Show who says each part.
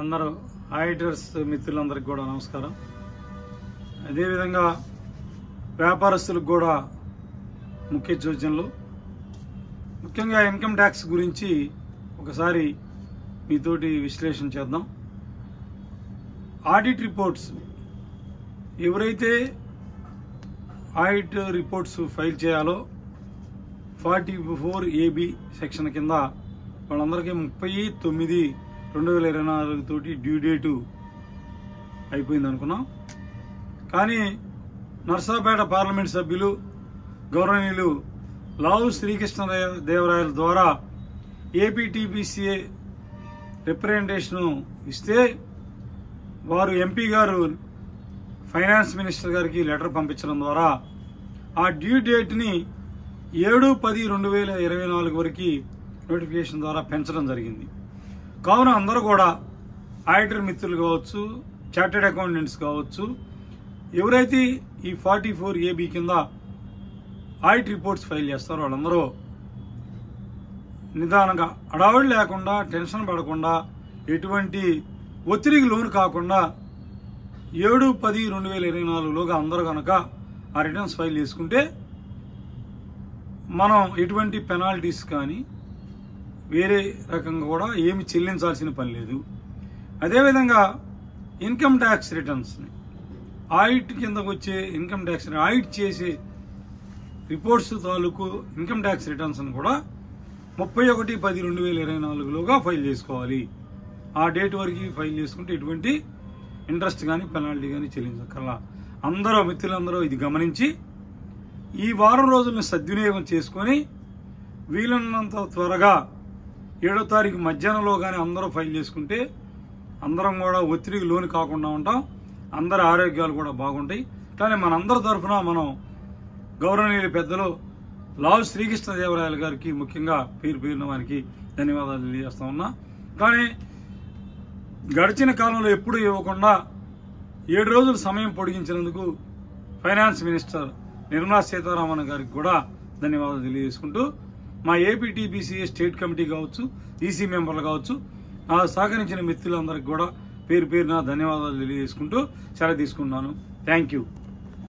Speaker 1: అందరూ ఆడిటర్స్ మిత్రులందరికీ కూడా నమస్కారం. అదేవిధంగా వ్యాపారస్తులకు కూడా ముఖ్య సూచనలు, ముఖ్యంగా ఇన్కమ్ ట్యాక్స్ గురించి ఒకసారి మీతోటి విశ్లేషణ చేద్దాం. ఆడిట్ రిపోర్ట్స్ ఎవరైతే ఆడిట్ రిపోర్ట్స్ ఫైల్ చేయాలో 44AB సెక్షన్ కింద వాళ్ళందరికీ 30/9/2024 తోటి డ్యూ డేటు అయిపోయింది అనుకున్నాం. కానీ నర్సాపేట పార్లమెంట్ సభ్యులు గౌరవనీయులు లావు శ్రీకృష్ణదేవరాయల ద్వారా ఏపీటీపీసీఏ రిప్రజెంటేషన్ ఇస్తే వారు ఎంపీ గారు ఫైనాన్స్ మినిస్టర్ గారికి లెటర్ పంపించడం ద్వారా ఆ డ్యూ డేట్ని 7/10/2024 వరకు నోటిఫికేషన్ ద్వారా పెంచడం జరిగింది. కావున అందరూ కూడా ఆడిటర్ మిత్రులు కావచ్చు, చార్టెడ్ అకౌంటెంట్స్ కావచ్చు, ఎవరైతే ఈ 44AB కింద ఆడిట్ రిపోర్ట్స్ ఫైల్ చేస్తారో వాళ్ళందరూ నిదానంగా అడావుడు లేకుండా, టెన్షన్ పడకుండా, ఎటువంటి ఒత్తిడికి లోను కాకుండా 7/10/2024లోగా అందరూ కనుక ఆ రిటర్న్స్ ఫైల్ చేసుకుంటే మనం ఎటువంటి పెనాల్టీస్ కానీ వేరే రకంగా కూడా ఏమి చెల్లించాల్సిన పని లేదు. అదేవిధంగా ఇన్కమ్ ట్యాక్స్ రిటర్న్స్ని ఆడిట్ కిందకు వచ్చే ఇన్కమ్ ట్యాక్స్ ఆడిట్ చేసే రిపోర్ట్స్ తాలూకు ఇన్కమ్ ట్యాక్స్ రిటర్న్స్ని కూడా 31/10/2024లోగా ఫైల్ చేసుకోవాలి. ఆ డేట్ వరకు ఫైల్ చేసుకుంటే ఎటువంటి ఇంట్రెస్ట్ కానీ పెనాల్టీ కానీ చెల్లించక్కర్లా. అందరూ మిత్రులందరూ ఇది గమనించి ఈ వారం రోజులను సద్వినియోగం చేసుకొని వీలైనంత త్వరగా 7వ తారీఖు మధ్యాహ్నంలో కానీ అందరూ ఫైల్ చేసుకుంటే అందరం కూడా ఒత్తిడికి లోను కాకుండా ఉంటాం, అందరి ఆరోగ్యాలు కూడా బాగుంటాయి. కానీ మనందరి తరఫున మనం గౌరవనీయుల పెద్దలు లావు శ్రీకృష్ణదేవరాయల గారికి ముఖ్యంగా పేరున వారికి ధన్యవాదాలు తెలియజేస్తా ఉన్నా. కానీ గడిచిన కాలంలో ఎప్పుడూ ఇవ్వకుండా 7 రోజులు సమయం పొడిగించినందుకు ఫైనాన్స్ మినిస్టర్ నిర్మలా సీతారామన్ గారికి కూడా ధన్యవాదాలు తెలియజేసుకుంటూ, మా ఏపీటీపీసీఏ స్టేట్ కమిటీ కావచ్చు, ఈసీ మెంబర్లు కావచ్చు, సహకరించిన మిత్రులందరికీ కూడా పేరున ధన్యవాదాలు తెలియజేసుకుంటూ సెలవు తీసుకున్నాను. Thank you.